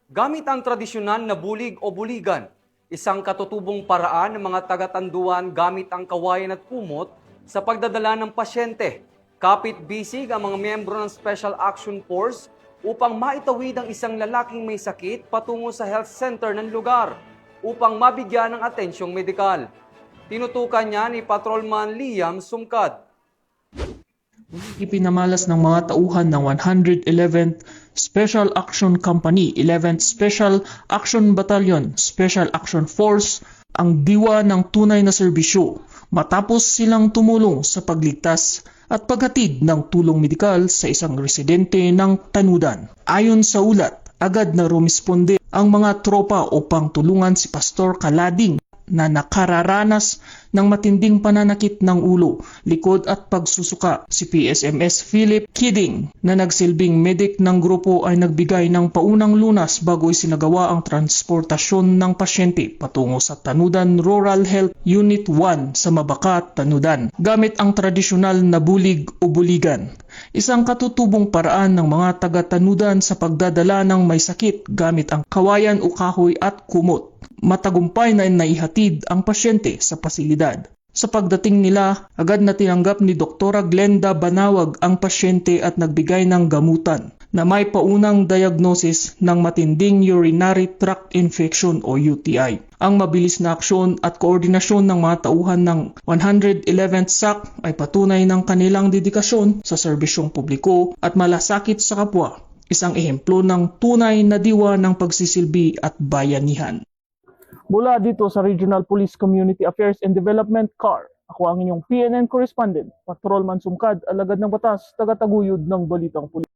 Gamit ang tradisyonal na bulig o buligan, isang katutubong paraan ng mga taga-Tanduan gamit ang kawayan at kumot sa pagdadala ng pasyente. Kapit-bisig ang mga miyembro ng Special Action Force upang maitawid ang isang lalaking may sakit patungo sa health center ng lugar upang mabigyan ng atensyong medikal. Tinutukan niya ni Patrolman Liam Sumkad. Ipinamalas ng mga tauhan ng 111th Special Action Company, 11th Special Action Battalion, Special Action Force ang diwa ng tunay na serbisyo matapos silang tumulong sa pagligtas at paghatid ng tulong medikal sa isang residente ng Tanudan. Ayon sa ulat, agad na rumisponde ang mga tropa upang tulungan si Pastor Kalading na nakararanas ng matinding pananakit ng ulo, likod at pagsusuka. Si PSMS Philip Kidding na nagsilbing medic ng grupo ay nagbigay ng paunang lunas bago isinagawa ang transportasyon ng pasyente patungo sa Tanudan Rural Health Unit 1 sa Mabaka, Tanudan, gamit ang tradisyonal na bulig o buligan. Isang katutubong paraan ng mga taga-Tanudan sa pagdadala ng may sakit gamit ang kawayan o kahoy at kumot. Matagumpay na naihatid ang pasyente sa pasilidad. Sa pagdating nila, agad na tinanggap ni Dr. Glenda Banawag ang pasyente at nagbigay ng gamutan na may paunang diagnosis ng matinding urinary tract infection o UTI. Ang mabilis na aksyon at koordinasyon ng mga tauhan ng 111th SAC ay patunay ng kanilang dedikasyon sa serbisyong publiko at malasakit sa kapwa, isang ehemplo ng tunay na diwa ng pagsisilbi at bayanihan. Mula dito sa Regional Police Community Affairs and Development CAR, ako ang inyong PNN correspondent, Patrolman Sumkad, alagad ng batas, taga-taguyod ng Balitang Pulis.